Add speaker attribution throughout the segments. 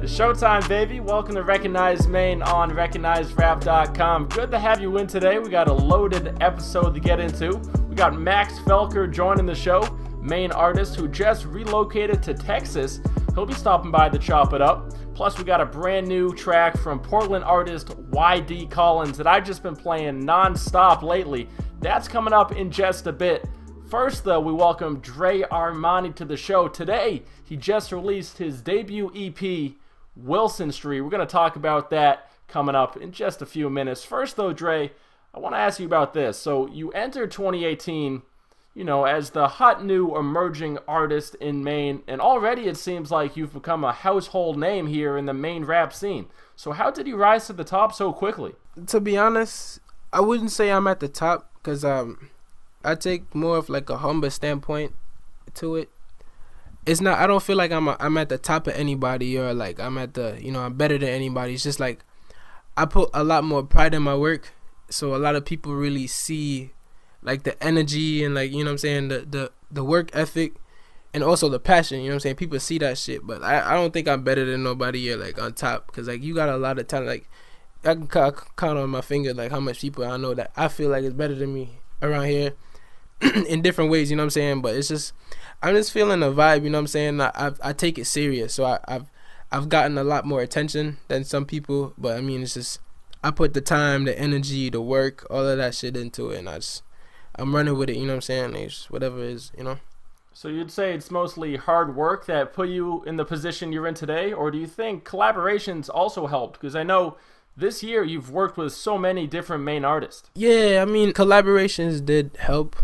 Speaker 1: Showtime, baby. Welcome to Recognize Maine on RecognizeRap.com. Good to have you in today. We got a loaded episode to get into. We got Max Felker joining the show, Maine artist who just relocated to Texas. He'll be stopping by to chop it up. Plus, we got a brand new track from Portland artist YD Collins that I've just been playing non-stop lately. That's coming up in just a bit. First, though, we welcome Drey Armani to the show. Today, he just released his debut EP, Wilson Street. We're going to talk about that coming up in just a few minutes. First, though, Drey, I want to ask you about this. So, you entered 2018, as the hot new emerging artist in Maine, and already it seems like you've become a household name here in the Maine rap scene. So, how did you rise to the top so quickly?
Speaker 2: To be honest, I wouldn't say I'm at the top because I take more of like a humble standpoint to it. It's not, I don't feel like I'm at the top of anybody or like I'm at the, I'm better than anybody. It's just like I put a lot more pride in my work. So a lot of people really see like the energy and like, the work ethic and also the passion, People see that shit, but I don't think I'm better than nobody or like on top because like you got a lot of talent. Like I can count on my finger like how much people I know that I feel like is better than me around here in different ways, but it's just I'm just feeling a vibe, I take it serious, so I've gotten a lot more attention than some people, but I mean it's just I put the time, the energy, the work, all of that shit into it, and I'm running with it, It's just whatever it is,
Speaker 1: So you'd say it's mostly hard work that put you in the position you're in today, or do you think collaborations also helped? Because I know this year you've worked with so many different Maine artists.
Speaker 2: Yeah, I mean collaborations did help.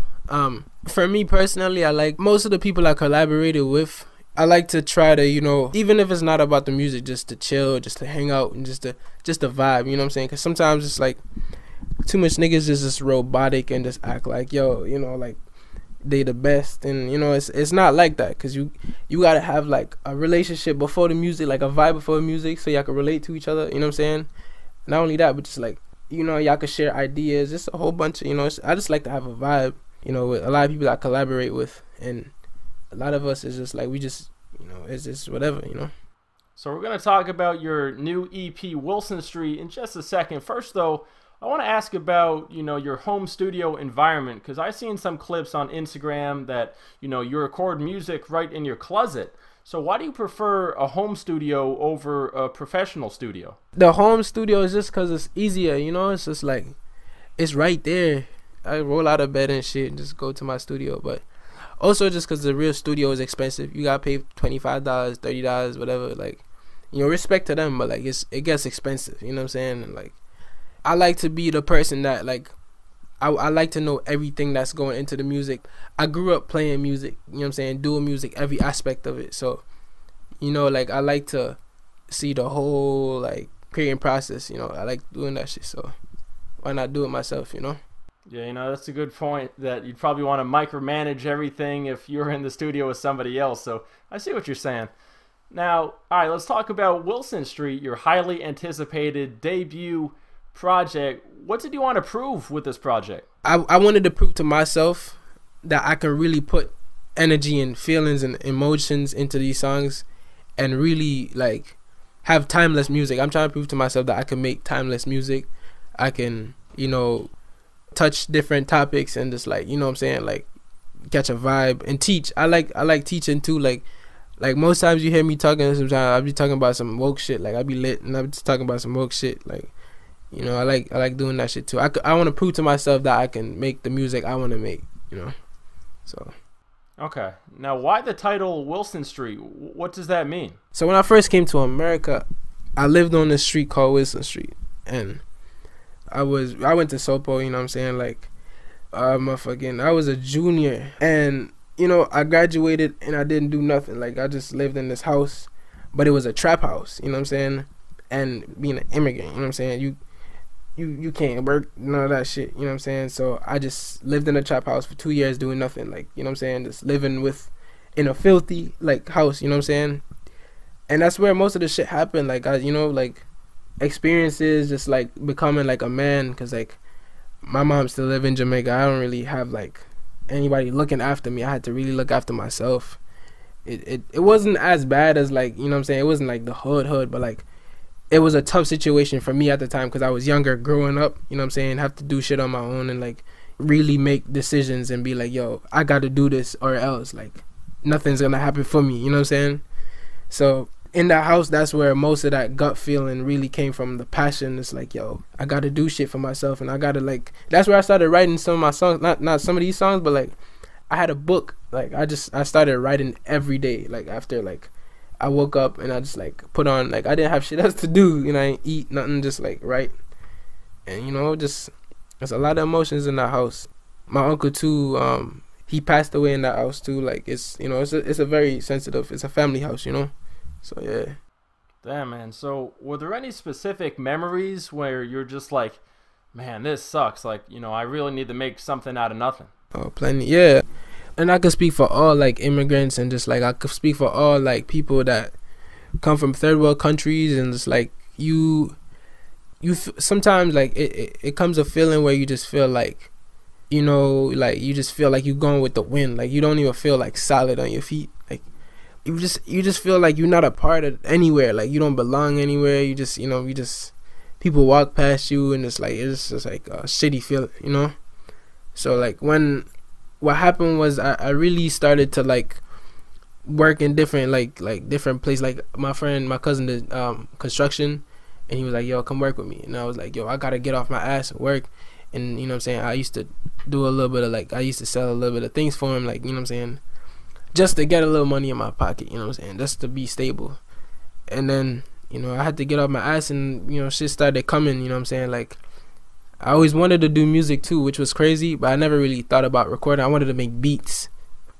Speaker 2: For me personally, I like most of the people I collaborated with. I like to try to, even if it's not about the music, just to chill, just to hang out, and just to vibe. Because sometimes it's like too much niggas is just robotic and just act like like they the best, and it's not like that. Because you gotta have like a relationship before the music, like a vibe before the music, so y'all can relate to each other. Not only that, but just like y'all can share ideas. Just a whole bunch of I just like to have a vibe. With a lot of people I collaborate with, and a lot of us is just like, we just, it's just whatever,
Speaker 1: So we're going to talk about your new EP, Wilson Street, in just a second. First, though, I want to ask about, your home studio environment, because I've seen some clips on Instagram that, you record music right in your closet. So why do you prefer a home studio over a professional studio?
Speaker 2: The home studio is just because it's easier, it's just like, it's right there. I roll out of bed and shit and just go to my studio. But also just because the real studio is expensive. You got to pay $25, $30, whatever. Like, respect to them, but like it gets expensive. And like, I like to be the person that like, I like to know everything that's going into the music. I grew up playing music, doing music, every aspect of it. So, like I like to see the whole like creating process. I like doing that shit. So why not do it myself,
Speaker 1: Yeah, that's a good point, that you'd probably want to micromanage everything if you're in the studio with somebody else. So I see what you're saying. Now, all right, let's talk about Wilson Street, your highly anticipated debut project. What did you want to prove with this project?
Speaker 2: I wanted to prove to myself that I can really put energy and feelings and emotions into these songs and really like have timeless music. I'm trying to prove to myself that I can make timeless music. I can, touch different topics and just like like catch a vibe and teach. I like teaching too. Like most times you hear me talking, sometimes I'll be talking about some woke shit. Like I'll be lit and I'll be just talking about some woke shit. Like I like doing that shit too. I want to prove to myself that I can make the music I want to make. So
Speaker 1: okay, now why the title Wilson Street? What does that mean?
Speaker 2: So when I first came to America, I lived on this street called Wilson Street, and I went to Sopo, like I was a junior, and I graduated and I didn't do nothing. Like I just lived in this house, but it was a trap house, and being an immigrant, you can't work, none of that shit, so I just lived in a trap house for 2 years doing nothing, like, just living in a filthy like house, and that's where most of the shit happened. Like like experiences, just like becoming like a man, because like my mom still live in Jamaica. I don't really have like anybody looking after me. I had to really look after myself, it wasn't as bad as, like, you know what I'm saying, it wasn't like the hood, but like it was a tough situation for me at the time because I was younger, growing up, you know what I'm saying, have to do shit on my own and like really make decisions and be like, yo, I got to do this or else like nothing's gonna happen for me, you know what I'm saying? So in that house, that's where most of that gut feeling really came from, the passion. It's like, yo, I got to do shit for myself, and I got to, like, that's where I started writing some of my songs, not some of these songs, but like I had a book, like I started writing every day, like after like I woke up and I just like put on, like I didn't have shit else to do, you know, I ain't eat nothing, just like write. And you know, just there's a lot of emotions in that house. My uncle too, he passed away in that house too. Like it's, you know, it's a very sensitive, it's a family house, you know. So yeah.
Speaker 1: Damn, man. So were there any specific memories where you're just like, man, this sucks, like, you know, I really need to make something out of nothing?
Speaker 2: Oh, plenty, yeah. And I could speak for all like immigrants, and just like I could speak for all like people that come from third world countries, and just like you sometimes like it comes a feeling where you just feel like, you know, like you just feel like you're going with the wind, like you don't even feel like solid on your feet, like you just feel like you're not a part of anywhere, like you don't belong anywhere. You just, you know, people walk past you and it's just like a shitty feeling, you know. So like what happened was I really started to like work in different like different places. Like my cousin did construction, and he was like, yo, come work with me. And I was like, yo, I gotta get off my ass and work. And you know what I'm saying, I used to do a little bit of like, I used to sell a little bit of things for him, like, you know what I'm saying, just to get a little money in my pocket, you know what I'm saying, just to be stable. And then, you know, I had to get off my ass, and you know, shit started coming, you know what I'm saying. Like I always wanted to do music too, which was crazy, but I never really thought about recording. I wanted to make beats.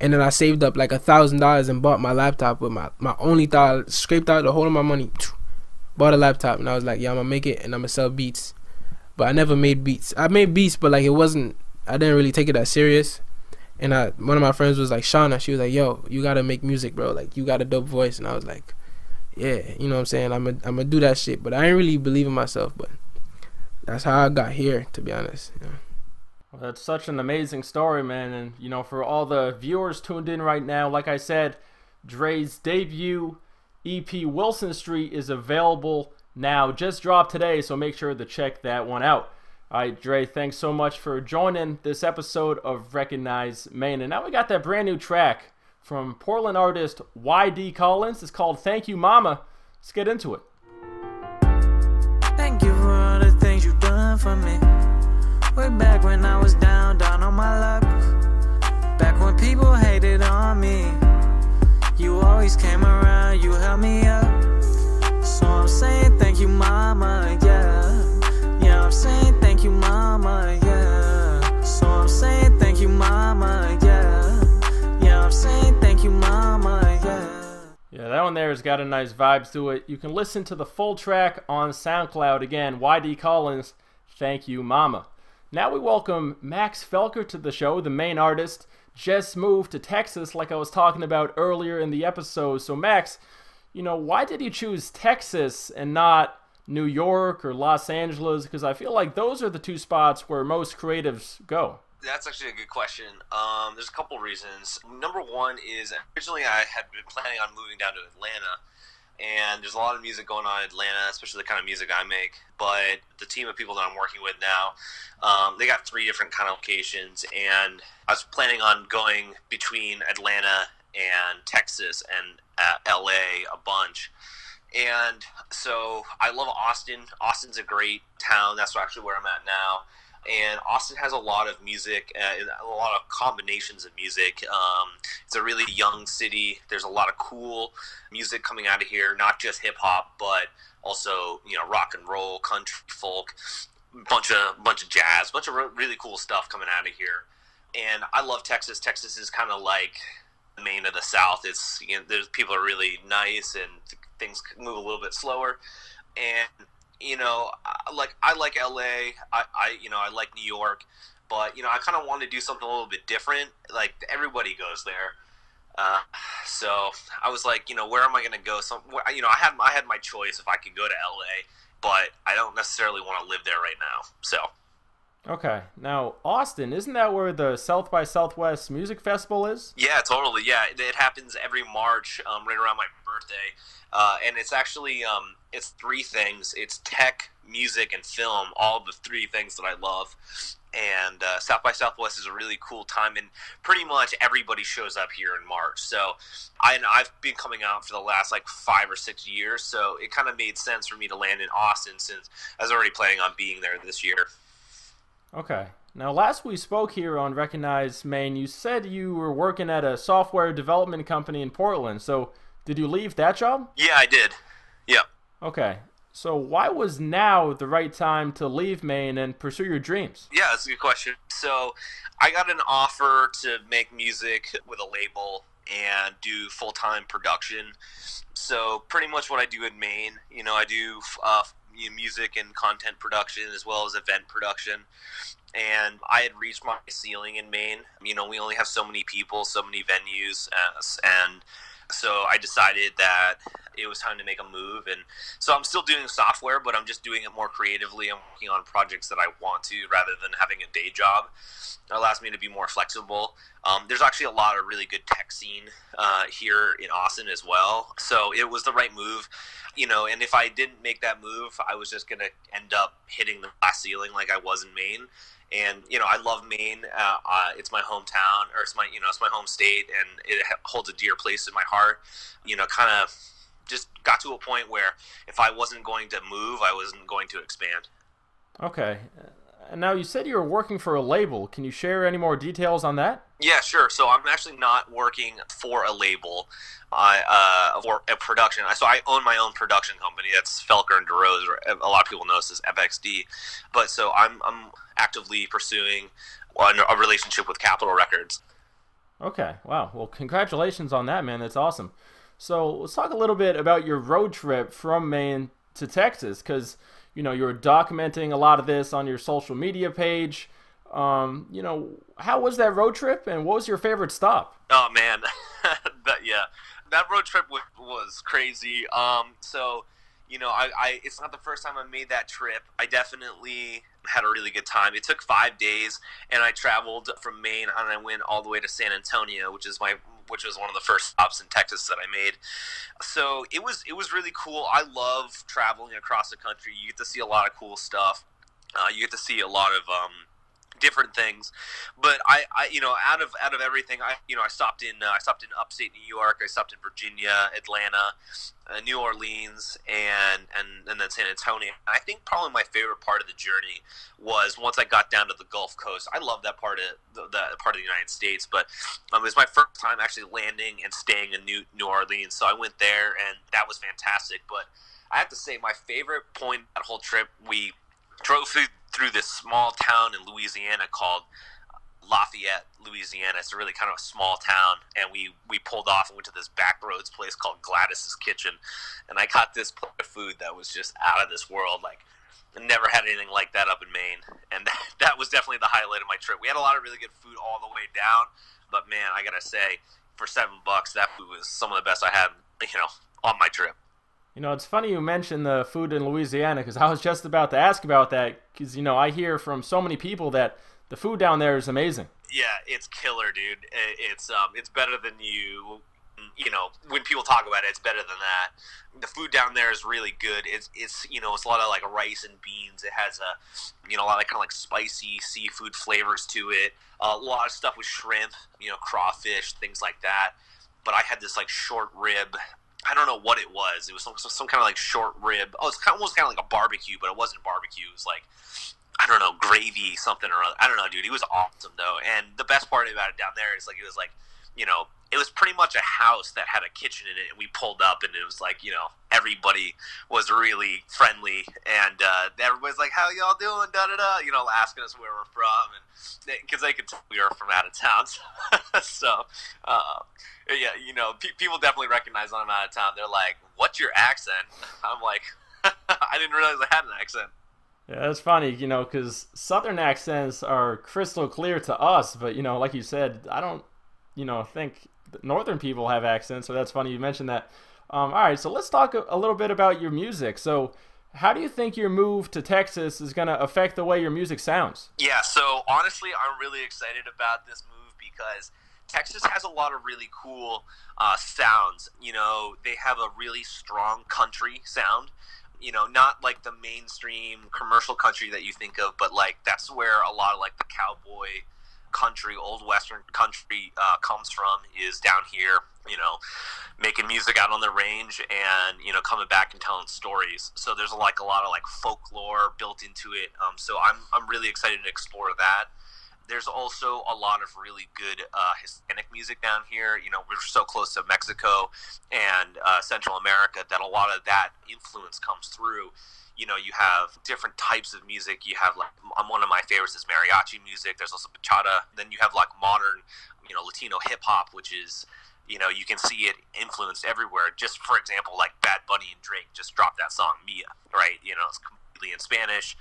Speaker 2: And then I saved up like $1,000 and bought my laptop with my only thought, scraped out the whole of my money, bought a laptop, and I was like, yeah, I'm gonna make it and I'm gonna sell beats. But I never made beats. I made beats, but like I didn't really take it that serious. And one of my friends was like, Shauna, she was like, yo, you gotta make music, bro, like you got a dope voice. And I was like, yeah, you know what I'm saying, I'm gonna do that shit. But I didn't really believe in myself, but that's how I got here, to be honest. You know?
Speaker 1: Well, that's such an amazing story, man. And you know, for all the viewers tuned in right now, like I said, Drey's debut EP Wilson Street is available now, just dropped today, so make sure to check that one out. All right, Drey, thanks so much for joining this episode of Recognize Maine. And now we got that brand new track from Portland artist YD Collins. It's called Thank You Mama. Let's get into it.
Speaker 3: Thank you for all the things you've done for me. Way back when I was down on my luck. Back when people hated on me. You always came around, you held me up. So I'm saying thank you, mama, yeah. Yeah, I'm saying thank you, mama, yeah. So I'm saying thank you, mama, yeah. Yeah, I'm saying thank you, mama, yeah.
Speaker 1: Yeah, that one there has got a nice vibes to it. You can listen to the full track on SoundCloud. Again, YD Collins, Thank You Mama. Now we welcome Max Felker to the show, the main artist. Just moved to Texas like I was talking about earlier in the episode. So Max, you know, why did you choose Texas and not New York or Los Angeles? Because I feel like those are the two spots where most creatives go.
Speaker 4: That's actually a good question. There's a couple reasons. Number one is originally I had been planning on moving down to Atlanta, and there's a lot of music going on in Atlanta, especially the kind of music I make. But the team of people that I'm working with now, they got 3 different kind of locations, and I was planning on going between Atlanta and Texas and LA a bunch. And so I love Austin. Austin's a great town. That's actually where I'm at now. And Austin has a lot of music, a lot of combinations of music. It's a really young city. There's a lot of cool music coming out of here, not just hip hop, but also, you know, rock and roll, country, folk, bunch of jazz, bunch of really cool stuff coming out of here. And I love Texas. Texas is kind of like the Maine of the South. It's, you know, there's people are really nice and things move a little bit slower. And you know, I like LA. I like New York, but you know, I kind of want to do something a little bit different. Like everybody goes there, so I was like, you know, where am I going to go? You know, I had my choice if I could go to LA, but I don't necessarily want to live there right now. So,
Speaker 1: Okay. Now, Austin, isn't that where the South by Southwest Music Festival is?
Speaker 4: Yeah, totally. Yeah, it happens every March, right around my birthday, and it's actually it's three things. It's tech, music, and film. All the three things that I love. And South by Southwest is a really cool time, and pretty much everybody shows up here in March. So I've been coming out for the last like 5 or 6 years, so it kind of made sense for me to land in Austin since I was already planning on being there this year.
Speaker 1: Okay. Now, last we spoke here on Recognize Maine, you said you were working at a software development company in Portland. So, did you leave that job?
Speaker 4: Yeah, I did. Yeah.
Speaker 1: Okay. So, why was now the right time to leave Maine and pursue your dreams?
Speaker 4: Yeah, that's a good question. So, I got an offer to make music with a label and do full-time production. So, pretty much what I do in Maine, I do music and content production as well as event production. And I had reached my ceiling in Maine. We only have so many people, so many venues, and so I decided that it was time to make a move. And so I'm still doing software, but I'm just doing it more creatively. I'm working on projects that I want to rather than having a day job. It allows me to be more flexible. There's actually a lot of really good tech scene here in Austin as well. So it was the right move, and if I didn't make that move, I was just going to end up hitting the glass ceiling like I was in Maine. And, I love Maine. It's my hometown, or it's my home state, and it holds a dear place in my heart. Kind of just got to a point where if I wasn't going to move, I wasn't going to expand.
Speaker 1: Okay. And now you said you were working for a label. Can you share any more details on that?
Speaker 4: Yeah, sure. So I'm actually not working for a label, for a production. So I own my own production company. That's Felker and Drey. A lot of people know this as FXD. But so I'm actively pursuing a relationship with Capitol Records.
Speaker 1: Okay. Wow. Well, congratulations on that, man. That's awesome. So let's talk a little bit about your road trip from Maine to Texas, because you're documenting a lot of this on your social media page. How was that road trip, and what was your favorite stop?
Speaker 4: Oh man, that road trip was crazy. It's not the first time I made that trip. I definitely had a really good time. It took 5 days, and I traveled from Maine, and I went all the way to San Antonio, which was one of the first stops in Texas that I made. So it was really cool. I love traveling across the country. You get to see a lot of cool stuff. You get to see a lot of different things. But I out of everything, I stopped in upstate New York. I stopped in Virginia, Atlanta, New Orleans, and then San Antonio. I think probably my favorite part of the journey was once I got down to the Gulf Coast. I love that part of the United States, but it was my first time actually landing and staying in New Orleans. So I went there, and that was fantastic. But I have to say, my favorite point of that whole trip, we drove through this small town in Louisiana called Lafayette, Louisiana. It's a really kind of a small town, and we pulled off and went to this back roads place called Gladys's Kitchen, and I got this plate of food that was just out of this world. Like, I never had anything like that up in Maine, and that was definitely the highlight of my trip. We had a lot of really good food all the way down, but man, I gotta say, for $7, that food was some of the best I had, on my trip.
Speaker 1: It's funny you mentioned the food in Louisiana, because I was just about to ask about that, because, I hear from so many people that the food down there is amazing.
Speaker 4: Yeah, it's killer, dude. It's better than when people talk about it, it's better than that. The food down there is really good. It's a lot of like rice and beans. It has a lot of kind of like spicy seafood flavors to it. A lot of stuff with shrimp, crawfish, things like that. But I had this like short rib. I don't know what it was. It was some kind of like short rib. Oh, it's almost kind of like a barbecue, but it wasn't barbecue. It was like, I don't know, gravy, something or other. I don't know, dude. It was awesome, though. And the best part about it down there is, like, it was pretty much a house that had a kitchen in it. And we pulled up, and it was like, everybody was really friendly. And everybody's like, how y'all doing, da-da-da, asking us where we're from. And because they could tell we were from out of town. So, yeah, people definitely recognize when I'm out of town. They're like, what's your accent? I'm like, I didn't realize I had an accent.
Speaker 1: Yeah, that's funny, because Southern accents are crystal clear to us, but, like you said, I don't, think Northern people have accents, so that's funny you mentioned that. All right, so let's talk a little bit about your music. So How do you think your move to Texas is going to affect the way your music sounds?
Speaker 4: Yeah, so honestly, I'm really excited about this move because Texas has a lot of really cool sounds. You know, they have a really strong country sound. You know, not like the mainstream commercial country that you think of, but like that's where a lot of like the cowboy country, old Western country comes from, is down here, you know, making music out on the range and, you know, coming back and telling stories. So there's like a lot of like folklore built into it. So I'm really excited to explore that. There's also a lot of really good Hispanic music down here. You know, we're so close to Mexico and Central America that a lot of that influence comes through. You know, you have different types of music. You have like, one of my favorites is mariachi music. There's also bachata. Then you have like modern, you know, Latino hip hop, which is, you know, you can see it influenced everywhere. Just for example, like Bad Bunny and Drake just dropped that song Mia, right? You know, it's completely in Spanish.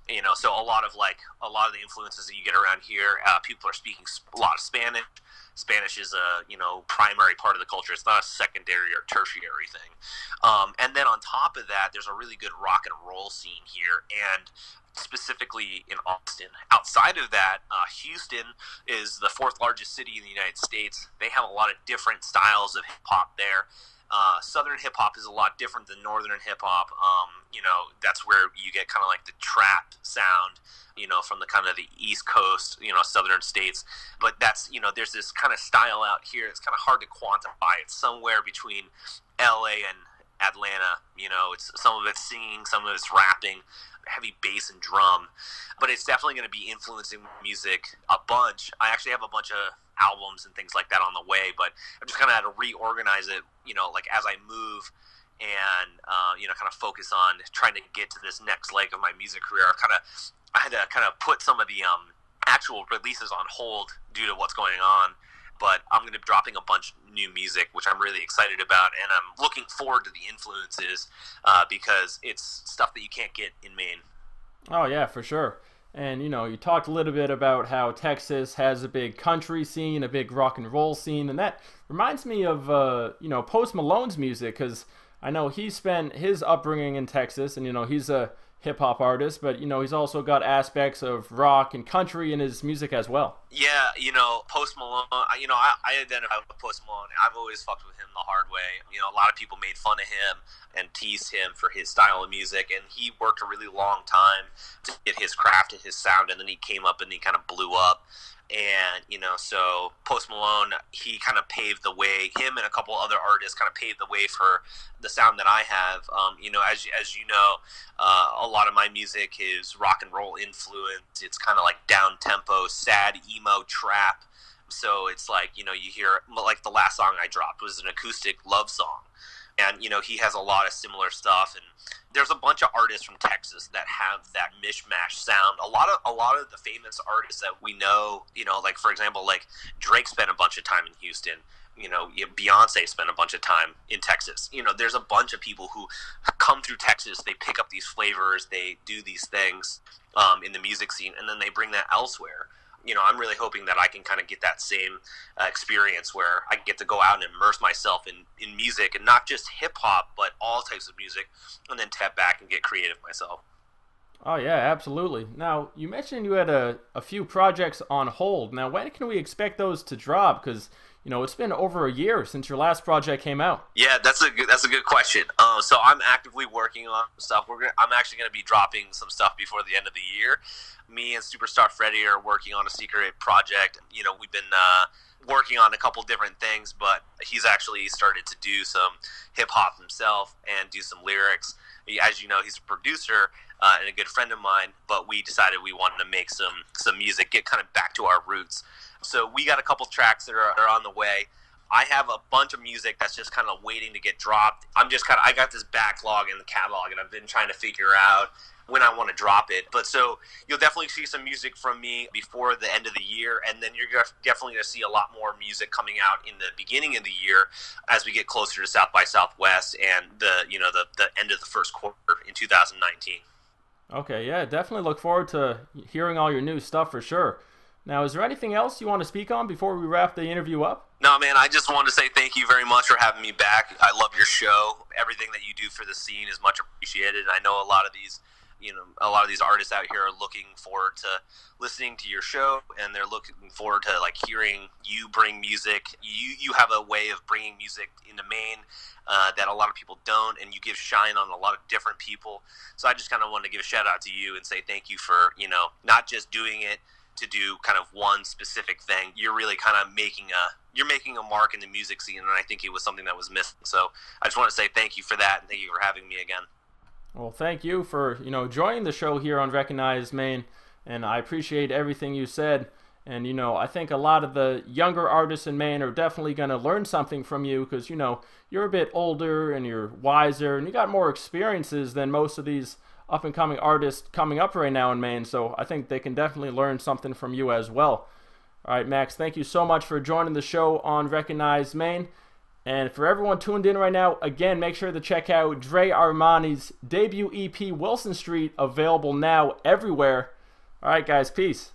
Speaker 4: You know, so a lot of the influences that you get around here, people are speaking a lot of Spanish. Spanish is a, you know, primary part of the culture. It's not a secondary or tertiary thing. And then on top of that, there's a really good rock and roll scene here, and specifically in Austin. Outside of that, Houston is the fourth largest city in the United States. They have a lot of different styles of hip hop there. Southern hip hop is a lot different than northern hip hop. You know, that's where you get kind of like the trap sound, you know, from the kind of the East Coast, you know, southern states. But that's, you know, there's this kind of style out here. It's kind of hard to quantify. It's somewhere between LA and Atlanta. You know, it's some of it's singing, some of it's rapping, heavy bass and drum. But it's definitely going to be influencing music a bunch. I actually have a bunch of albums and things like that on the way, but I'm just kind of had to reorganize it, you know, like as I move and, you know, kind of focus on trying to get to this next leg of my music career. I had to kind of put some of the actual releases on hold due to what's going on, but I'm going to be dropping a bunch of new music, which I'm really excited about, and I'm looking forward to the influences because it's stuff that you can't get in Maine.
Speaker 1: Oh, yeah, for sure. And, you know, you talked a little bit about how Texas has a big country scene, a big rock and roll scene, and that reminds me of, you know, Post Malone's music, because I know he spent his upbringing in Texas, and, you know, he's a hip-hop artist, but, you know, he's also got aspects of rock and country in his music as well.
Speaker 4: Yeah, you know, Post Malone, you know, I identify with Post Malone. I've always fucked with him the hard way. You know, a lot of people made fun of him and teased him for his style of music, and he worked a really long time to get his craft and his sound, and then he came up and he kind of blew up. And, you know, so Post Malone, he kind of paved the way. Him and a couple other artists kind of paved the way for the sound that I have. You know, as you know, a lot of my music is rock and roll influence. It's kind of like down-tempo, sad, emo, trap. So it's like, you know, you hear, like the last song I dropped was an acoustic love song. And, you know, he has a lot of similar stuff, and there's a bunch of artists from Texas that have that mishmash sound. A lot of the famous artists that we know, you know, like for example, like Drake spent a bunch of time in Houston. You know, Beyonce spent a bunch of time in Texas. You know, there's a bunch of people who come through Texas. They pick up these flavors, they do these things in the music scene, and then they bring that elsewhere. You know, I'm really hoping that I can kind of get that same experience where I get to go out and immerse myself in music, and not just hip-hop, but all types of music, and then tap back and get creative myself.
Speaker 1: Oh, yeah, absolutely. Now, you mentioned you had a few projects on hold. Now, when can we expect those to drop? Because, you know, it's been over a year since your last project came out.
Speaker 4: Yeah, that's a good question. So I'm actively working on stuff. I'm actually going to be dropping some stuff before the end of the year. Me and Superstar Freddy are working on a secret project. You know, we've been working on a couple different things, but he's actually started to do some hip-hop himself and do some lyrics. As you know, he's a producer and a good friend of mine, but we decided we wanted to make some music, get kind of back to our roots. So we got a couple tracks that are on the way. I have a bunch of music that's just kind of waiting to get dropped. I got this backlog in the catalog, and I've been trying to figure out when I want to drop it. But so you'll definitely see some music from me before the end of the year, and then you're definitely going to see a lot more music coming out in the beginning of the year as we get closer to South by Southwest and the end of the first quarter in 2019.
Speaker 1: Okay, yeah, definitely look forward to hearing all your new stuff for sure. Now, is there anything else you want to speak on before we wrap the interview up?
Speaker 4: No, man, I just wanted to say thank you very much for having me back. I love your show. Everything that you do for the scene is much appreciated. I know a lot of these artists out here are looking forward to listening to your show, and they're looking forward to like hearing you bring music. You have a way of bringing music into Maine that a lot of people don't, and you give shine on a lot of different people. So I just kind of wanted to give a shout out to you and say thank you for, not just doing it to do kind of one specific thing. You're really kind of making a mark in the music scene, and I think it was something that was missing. So I just want to say thank you for that, and thank you for having me again.
Speaker 1: Well, thank you for, joining the show here on Recognize Maine, and I appreciate everything you said. And, I think a lot of the younger artists in Maine are definitely going to learn something from you because, you're a bit older and you're wiser and you got more experiences than most of these up-and-coming artists coming up right now in Maine. So I think they can definitely learn something from you as well. All right, Max, thank you so much for joining the show on Recognize Maine. And for everyone tuned in right now, again, make sure to check out Drey Armani's debut EP, Wilson Street, available now everywhere. All right, guys, peace.